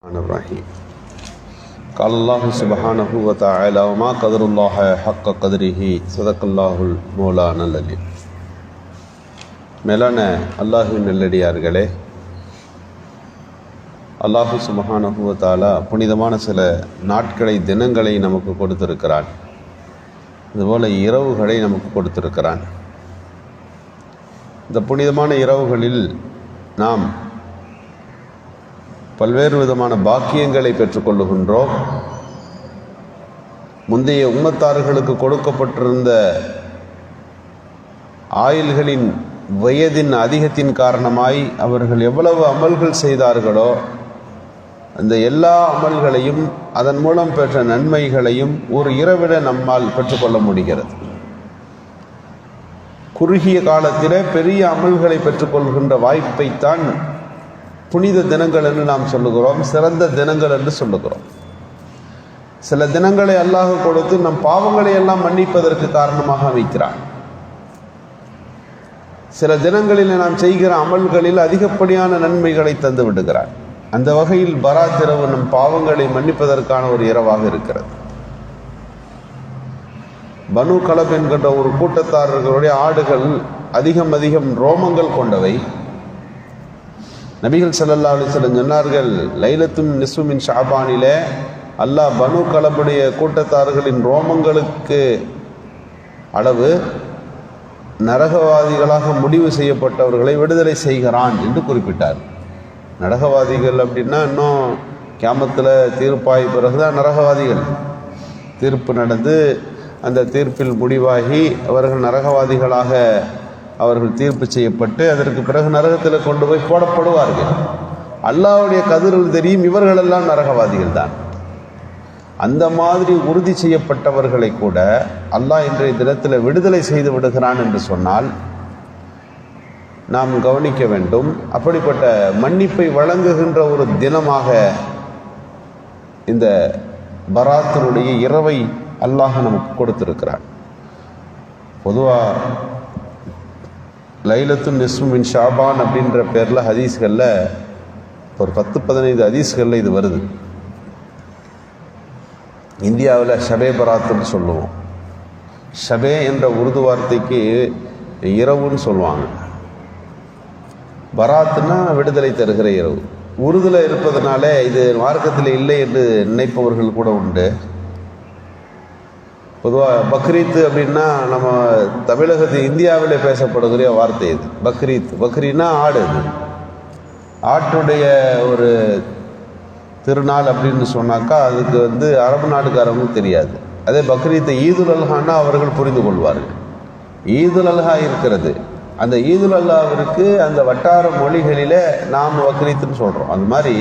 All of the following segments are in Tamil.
الرحيم قال الله سبحانه وتعالى وما قدر الله حق قدره صدق الله المولانا العليم. மேலான அல்லாஹ்வின் நல்லடியார்களே, அல்லாஹ் சுப்ஹானஹு வ தஆலா புனிதமான சில நாட்களை தினங்களை நமக்கு கொடுத்திருக்கிறான். இதுபோல இரவுகளை நமக்கு கொடுத்திருக்கிறான். இந்த புனிதமான இரவுகளில் நாம் பல்வேறு விதமான பாக்கியங்களை பெற்றுக்கொள்ளுகின்றோம். முந்தைய உம்மத்தார்களுக்கு கொடுக்கப்பட்டிருந்த ஆயுள்களின் வயதின் அதிகத்தின் காரணமாய் அவர்கள் எவ்வளவு அமல்கள் செய்தார்களோ அந்த எல்லா அமல்களையும் அதன் மூலம் பெற்ற நன்மைகளையும் ஒரு இரவிட நம்மால் பெற்றுக்கொள்ள முடிகிறது. குறுகிய காலத்திலே பெரிய அமல்களை பெற்றுக்கொள்கின்ற வாய்ப்பைத்தான் புனித தினங்கள் என்று நாம் சொல்லுகிறோம், சிறந்த தினங்கள் என்று சொல்லுகிறோம். சில தினங்களை அல்லாஹ் கொடுத்து நம் பாவங்களை எல்லாம் மன்னிப்பதற்கு காரணமாக வைக்கிறான். சில தினங்களில் நாம் செய்கிற அமல்களில் அதிகப்படியான நன்மைகளை தந்து விடுகிறான். அந்த வகையில் பராத் இரவு நம் பாவங்களை மன்னிப்பதற்கான ஒரு இரவாக இருக்கிறது. பனு கலப் என்கின்ற ஒரு கூட்டத்தாரர்களுடைய ஆடுகள் அதிகம் ரோமங்கள் கொண்டவை. நபிகள் ஸல்லல்லாஹு அலைஹி வஸல்லம் சொன்னார்கள், லைலத்துன் நிஸ்ஃபு மின் ஷஅபானிலே அல்லாஹ் பனு கலபுடைய கூட்டத்தார்களின் ரோமங்களுக்கு அளவு நரகவாதிகளாக முடிவு செய்யப்பட்டவர்களை விடுதலை செய்கிறான் என்று குறிப்பிட்டார். நரகவாதிகள் அப்படின்னா இன்னும் கியாமத்தில் தீர்ப்பாய் பிறகுதான் நரகவாதிகள். தீர்ப்பு நடந்து அந்த தீர்ப்பில் முடிவாகி அவர்கள் நரகவாதிகளாக அவர்கள் தீர்ப்பு செய்யப்பட்டு அதற்கு பிறகு நரகத்தில் கொண்டு போய் போடப்படுவார்கள். அல்லாஹ்வுடைய கதிரில் தெரியும் இவர்களெல்லாம் நரகவாதிகள் தான். அந்த மாதிரி உறுதி செய்யப்பட்டவர்களை கூட அல்லாஹ் இன்றைய தினத்தில் விடுதலை செய்து விடுகிறான் என்று சொன்னால் நாம் கவனிக்க வேண்டும். அப்படிப்பட்ட மன்னிப்பை வழங்குகின்ற ஒரு தினமாக இந்த பராத்தினுடைய இரவை அல்லாஹ் நமக்கு கொடுத்திருக்கிறான். பொதுவாக லைலத்துன் நிஸ்ஃபு மின் ஷஅபான் அப்படின்ற பேரில் ஹதீஸ்களில் ஒரு 10-15 ஹதீஸ்களில் இது வருது. இந்தியாவில் ஷபே பராத்துன்னு சொல்லுவோம். ஷபே என்ற உருது வார்த்தைக்கு இரவுன்னு சொல்லுவாங்க. பராத்துனா விடுதலை தருகிற இரவு. உருதுல இருப்பதனால இது மார்க்கத்தில் இல்லை என்று நினைப்பவர்கள் கூட உண்டு. பொதுவாக பக்ரீத் அப்படின்னா நம்ம தமிழகத்தில் இந்தியாவிலே பேசப்படுகிற வார்த்தை இது. பக்ரீனா ஆடு. இது ஆட்டுடைய ஒரு திருநாள் அப்படின்னு சொன்னாக்கா அதுக்கு அரபு நாடுக்காரங்களும் தெரியாது. அதே பக்ரீத்தை ஈதுல் அல்ஹான்னா அவர்கள் புரிந்து கொள்வார்கள். ஈதுல் அல்ஹா இருக்கிறது. அந்த ஈதுல் அல்ஹாவிற்கு அந்த வட்டார மொழிகளிலே நாம் பக்ரீத்துன்னு சொல்கிறோம். அது மாதிரி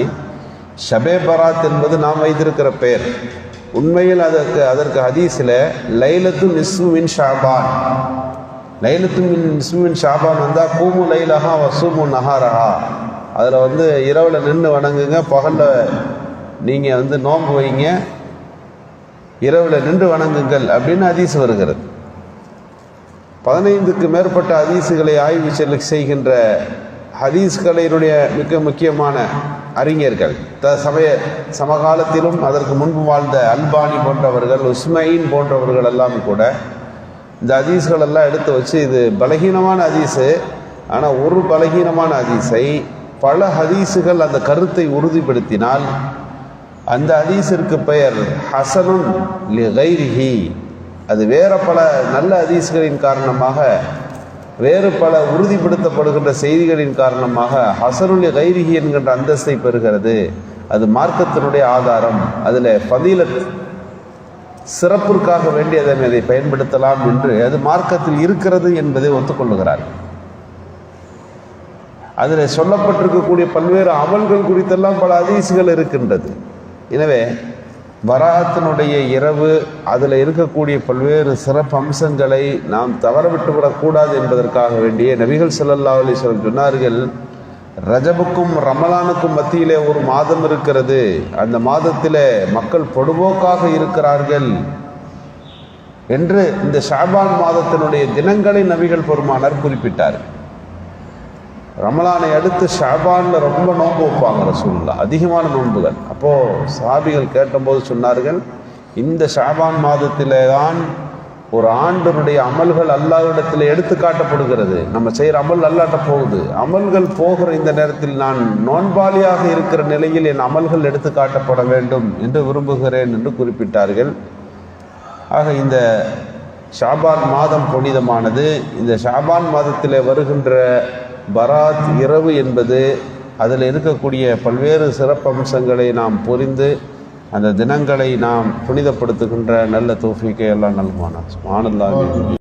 ஷபே பராத் என்பது நாம் வைத்திருக்கிற பெயர். உண்மையில் அதற்கு ஹதீஸில் லைலத்துன் நிஸ்ஃபு மின் ஷஅபான், லைலத்துன் நிஸ்ஃபு மின் ஷஅபான் வந்தால் கூமு லைலஹா வசூமு நஹாரஹா, அதில் இரவில் நின்று வணங்குங்க, பகலில் நீங்கள் நோன்பு வைங்க, இரவில் நின்று வணங்குங்கள் அப்படின்னு ஹதீஸ் வருகிறது. 15க்கு மேற்பட்ட ஹதீஸுகளை ஆய்வு செய்கின்ற ஹதீஸ்களினுடைய மிக முக்கியமான அறிஞர்கள் சமகாலத்திலும் அதற்கு முன்பு வாழ்ந்த அல்பானி போன்றவர்கள், உஸ்மைன் போன்றவர்கள் எல்லாம் கூட இந்த ஹதீஸ்கள் எல்லாம் எடுத்து வச்சு இது பலகீனமான ஹதீஸு, ஆனால் ஒரு பலகீனமான ஹதீஸை பல ஹதீஸுகள் அந்த கருத்தை உறுதிப்படுத்தினால் அந்த ஹதீஸிற்கு பெயர் ஹசனுன் லி கைரிஹி. அது வேறு பல நல்ல ஹதீஸ்களின் காரணமாக, வேறு பல உறுதிப்படுத்தப்படுகின்ற செய்திகளின் காரணமாக ஹசனுல் கைரிஹி என்கின்ற அந்தஸ்தை பெறுகிறது. அது மார்க்கத்தினுடைய ஆதாரம். அதில் ஃபதீலத் சிறப்பிற்காக வேண்டி அதை பயன்படுத்தலாம் என்று அது மார்க்கத்தில் இருக்கிறது என்பதை ஒத்துக்கொள்ளுகிறார். அதில் சொல்லப்பட்டிருக்கக்கூடிய பல்வேறு அமல்கள் குறித்தெல்லாம் பல ஹதீஸ்கள் இருக்கின்றது. எனவே பராத்தினுடைய இரவு அதில் இருக்கக்கூடிய பல்வேறு சிறப்பு அம்சங்களை நாம் தவறவிட்டு விடக்கூடாது என்பதற்காக வேண்டிய நபிகள் ஸல்லல்லாஹு அலைஹி வஸல்லம் சொன்னார்கள், ரஜபுக்கும் ரமலானுக்கும் மத்தியிலே ஒரு மாதம் இருக்கிறது, அந்த மாதத்திலே மக்கள் பொடுபோக்காக இருக்கிறார்கள் என்று இந்த ஷஅபான் மாதத்தினுடைய தினங்களை நபிகள் பெருமானார் குறிப்பிட்டார். ரமலானை அடுத்து ஷாபானில் ரொம்ப நோன்பு வைப்பாங்க ரசூலுல்லாஹ், அதிகமான நோன்புகள். அப்போது சஹாபிகள் கேட்டபோது சொன்னார்கள், இந்த ஷாபான் மாதத்திலே தான் ஒரு ஆண்டனுடைய அமல்கள் அல்லாஹ்விடத்தில் எடுத்து காட்டப்படுகிறது. நம்ம செய்கிற அமல் அல்லாட்ட போகுது. அமல்கள் போகிற இந்த நேரத்தில் நான் நோன்பாளியாக இருக்கிற நிலையில் என் அமல்கள் எடுத்து காட்டப்பட வேண்டும் என்று விரும்புகிறேன் என்று குறிப்பிட்டார்கள். ஆக இந்த ஷாபான் மாதம் புனிதமானது. இந்த ஷாபான் மாதத்தில் வருகின்ற பராத் இரவு என்பது அதில் இருக்கக்கூடிய பல்வேறு சிறப்பம்சங்களை நாம் புரிந்து அந்த தினங்களை நாம் புனிதப்படுத்துகின்ற நல்ல தௌஃபீக்கை எல்லாம் நல்குவானாம். சுப்ஹானல்லாஹ்.